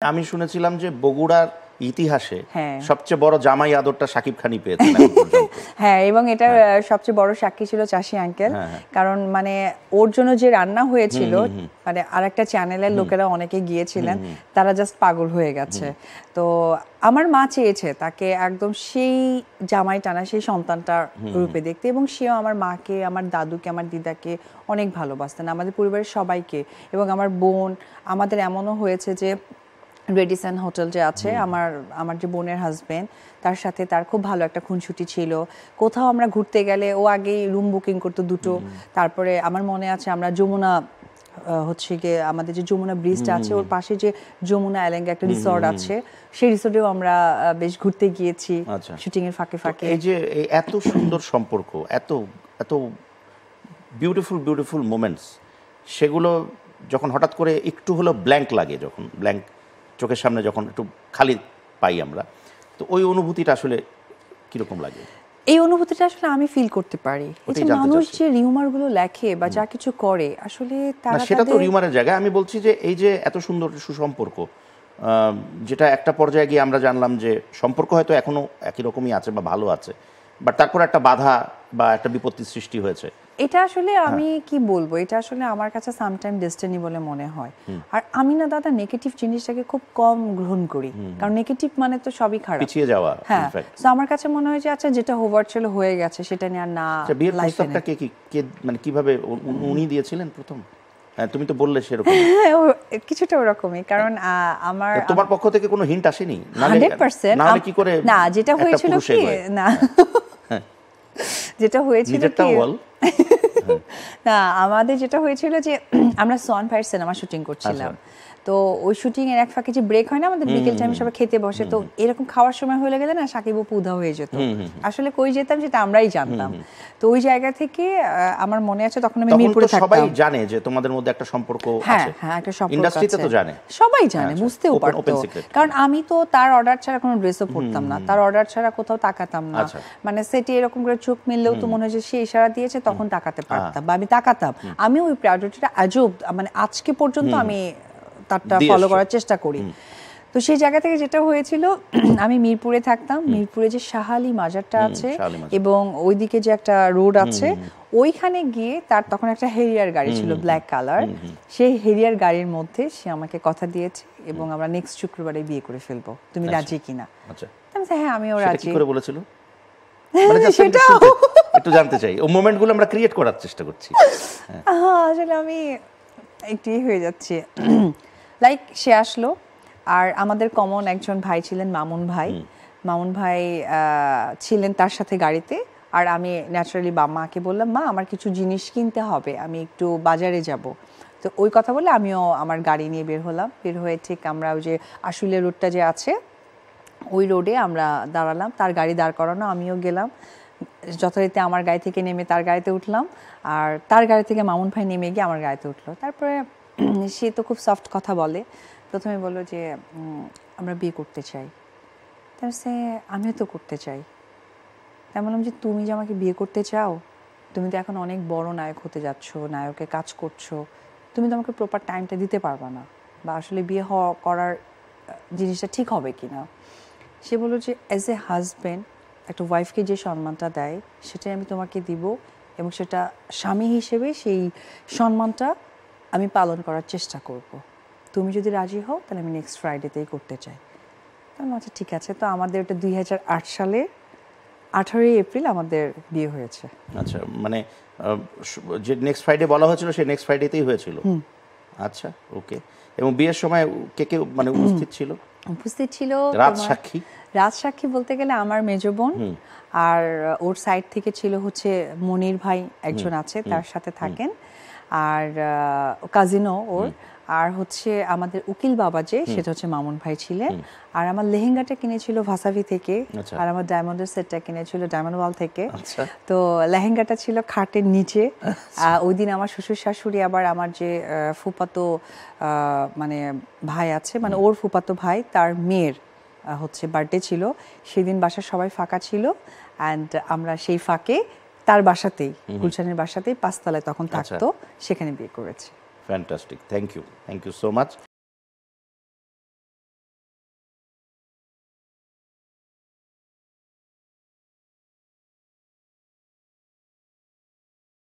আমি শুনেছিলাম যে বগুড়ার ইতিহাসে সবচেয়ে বড় জামাই আদরটা শাকিব খানই পেয়েছেন এখন পর্যন্ত। হ্যাঁ, এবং এটা সবচেয়ে বড় সাক্ষী ছিল চাষি আঙ্কেল। কারণ মানে ওর জন্য যে রান্না হয়েছিল, মানে আরেকটা চ্যানেলের লোকেরা অনেকে গিয়েছিলেন, তারা জাস্ট পাগল হয়ে গেছে। তো আমার মা চেয়েছে তাকে একদম সেই জামাই টানা সেই সন্তানটার রূপে দেখতে, এবং সেও আমার মাকে, আমার দাদুকে, আমার দিদাকে অনেক ভালোবাসতেন, আমাদের পরিবারের সবাইকে। এবং আমার বোন, আমাদের এমনও হয়েছে যে রেডিসন হোটেল যে আছে, আমার যে বোনের হাজবেন্ড, তার সাথে তার খুব ভালো একটা খুনসুটি ছিল। কোথাও আমরা ঘুরতে গেলে ও আগেই রুম বুকিং করতো দুটো। তারপরে আমার মনে আছে আমরা যমুনা হচ্ছে গিয়ে আমাদের যে যমুনা ব্রিজটা আছে ওর পাশে যে যমুনা এলেঙ্গা একটা রিসর্ট আছে, সেই রিসর্টেও আমরা বেশ ঘুরতে গিয়েছি শুটিং এর ফাঁকে ফাঁকে। এই যে এত সুন্দর সম্পর্ক, এত এত বিউটিফুল বিউটিফুল মোমেন্টস, সেগুলো যখন হঠাৎ করে একটু হলো ব্ল্যাঙ্ক লাগে, যখন ব্ল্যাঙ্ক চোখের সামনে যখন একটু খালি পাই আমরা, তো ওই অনুভূতিটা আসলে কিরকম লাগে? এই অনুভূতিটা আসলে আমি ফিল করতে পারি। এই যে মানুষ যে রিউমার গুলো লেখে বা যা কিছু করে, আসলে তারা সেটা তো রিউমারের জায়গায়। আমি বলছি যে এই যে এত সুন্দর সুসম্পর্ক, যেটা একটা পর্যায়ে গিয়ে আমরা জানলাম যে সম্পর্ক হয়তো এখনো একই রকমই আছে বা ভালো আছে, বাট তারপর একটা বাধা বা একটা বিপত্তির সৃষ্টি হয়েছে। এটা আসলে আমি কি বলবো, এটা আসলে আমার কাছে সামটাইম ডেস্টিনি বলে মনে হয়। আর আমি না দাদা নেগেটিভ জিনিসটাকে খুব কম গ্রহণ করি, কারণ নেগেটিভ মানে তো সবই খারাপ, পিছিয়ে যাওয়া। হ্যাঁ, তো আমার কাছে মনে হয় যে আচ্ছা যেটা হোভার ছিল হয়ে গেছে, সেটা নিয়ে আর না। বিয়ের প্রস্তাবটা কে মানে কিভাবে উনি দিয়েছিলেন প্রথম? হ্যাঁ, তুমি তো বললে সেরকম। কিছুটা ওরকমই, কারণ আমার তোমার পক্ষ থেকে কোনো হিন্ট আসেনি? 100% কি করে? না, যেটা হয়েছিল কি না, যেটা হয়েছিল কি না, আমাদের যেটা হয়েছিল যে আমরা সোয়ান ফায়ার সিনেমা শুটিং করছিলাম। তো ওই শুটিং এর এক ফাঁকে যে ব্রেক হয় না আমাদের, বিকেল টাইমে সবাই খেতে বসে, তো এরকম খাওয়ার সময় হয়ে গেলে না সাকিব অপু উধাও হয়ে যেত। আসলে কই যেতাম সেটা আমরাই জানতাম। তো ওই জায়গা থেকে আমার মনে আছে তখন আমি মিরপুরে থাকতাম। সবাই জানে যে তোমাদের মধ্যে একটা সম্পর্ক আছে। হ্যাঁ, একটা সম্পর্ক আছে, ইন্ডাস্ট্রিতে তো জানে, সবাই জানে, বুঝতেও পারতো। কারণ আমি তো তার অর্ডার ছাড়া কোনো ড্রেসও পরতাম না, তার অর্ডার ছাড়া কোথাও তাকাতাম না। মানে সেটি এরকম করে চোখ মিললেও তো মনে হয় যে সে ইশারা দিয়েছে, তখন তাকাতে পারতাম বা আমি তাকাতাম। আমি ওই প্রায়োরিটিটা আজও মানে আজকে পর্যন্ত আমি তারটা ফলো করার চেষ্টা করি। তো সেই জায়গা থেকে যেটা হয়েছিল, আমি মিরপুরে থাকতাম, মিরপুরে যে শাহালি মাজারটা আছে এবং ওইদিকে যে একটা রোড আছে, ওইখানে গিয়ে তার তখন একটা হেরিয়ার গাড়ি ছিল ব্ল্যাক কালার, সেই হেরিয়ার গাড়ির মধ্যে সে আমাকে কথা দিয়েছে এবং আমরা নেক্সট শুক্রবারে বিয়ে করে ফেলবো, তুমি রাজি কিনা? হ্যাঁ, আমিও রাজি। করে বলেছিল সেটা একটু জানতে চাই, ও মোমেন্টগুলো আমরা ক্রিয়েট করার চেষ্টা করছি। আসলে আমি একটু হয়ে যাচ্ছি, লাইক সে আসলো, আর আমাদের কমন একজন ভাই ছিলেন মামুন ভাই, মামুন ভাই ছিলেন তার সাথে গাড়িতে। আর আমি ন্যাচারালি মাকে বললাম, মা আমার কিছু জিনিস কিনতে হবে, আমি একটু বাজারে যাব। তো ওই কথা বলে আমিও আমার গাড়ি নিয়ে বের হলাম। বের হয়ে ঠিক আমরা ওই যে আশুলিয়া রোডটা যে আছে ওই রোডে আমরা দাঁড়ালাম, তার গাড়ি দাঁড় করানো, আমিও গেলাম যথারীতি আমার গাড়ি থেকে নেমে তার গাড়িতে উঠলাম, আর তার গাড়ি থেকে মামুন ভাই নেমে গিয়ে আমার গাড়িতে উঠলো। তারপরে সে তো খুব সফট কথা বলে, প্রথমে বললো যে আমরা বিয়ে করতে চাই। তার সে আমিও তো করতে চাই। তাই বললাম যে তুমি যে আমাকে বিয়ে করতে চাও, তুমি তো এখন অনেক বড় নায়ক হতে যাচ্ছ, নায়কে কাজ করছো, তুমি তো আমাকে প্রপার টাইমটা দিতে পারবা না, বা আসলে বিয়ে করার জিনিসটা ঠিক হবে কি না। সে বললো যে অ্যাজ এ হাজব্যান্ড একটা ওয়াইফকে যে সম্মানটা দেয় সেটাই আমি তোমাকে দিব, এবং সেটা স্বামী হিসেবে সেই সম্মানটা আমি পালন করার চেষ্টা করব। তুমি যদি রাজি হও তাহলে আমি নেক্সট ফ্রাইডেতেই করতে চাই। তাহলে আচ্ছা ঠিক আছে। তো আমাদের ওটা 2008 সালে 18ই এপ্রিল আমাদের বিয়ে হয়েছে। আচ্ছা, মানে যে নেক্সট ফ্রাইডে বলা হয়েছিল সেই নেক্সট ফ্রাইডেতেই হয়েছিল? আচ্ছা, ওকে। এবং বিয়ের সময় কে কে মানে উপস্থিত ছিল? উপস্থিত ছিল রাজসাক্ষী বলতে গেলে আমার মেজো বোন, আর ওর সাইড থেকে ছিল হচ্ছে মনির ভাই একজন আছে, তার সাথে থাকেন, আর কাজিনও ওর, আর হচ্ছে আমাদের উকিল বাবা যে সেটা হচ্ছে মামুন ভাই ছিলেন, আর আমার লেহেঙ্গাটা কিনেছিল ভাসাভি থেকে, আর আমার ডায়মন্ডের সেটটা কিনেছিল ডায়মন্ড ওয়াল থেকে। তো লেহেঙ্গাটা ছিল খাটের নিচে। ওই দিন আমার শ্বশুর শাশুড়ি আবার আমার যে ফুপাতো মানে ভাই আছে, মানে ওর ফুপাতো ভাই, তার মেয়ের হচ্ছে বার্থডে ছিল, সেদিন বাসার সবাই ফাঁকা ছিল, অ্যান্ড আমরা সেই ফাঁকে তার বাসাতেই, গুলশানের বাসাতেই 5 তলায় তখন থাকতো, সেখানে বিয়ে করেছি। Fantastic, thank you so much.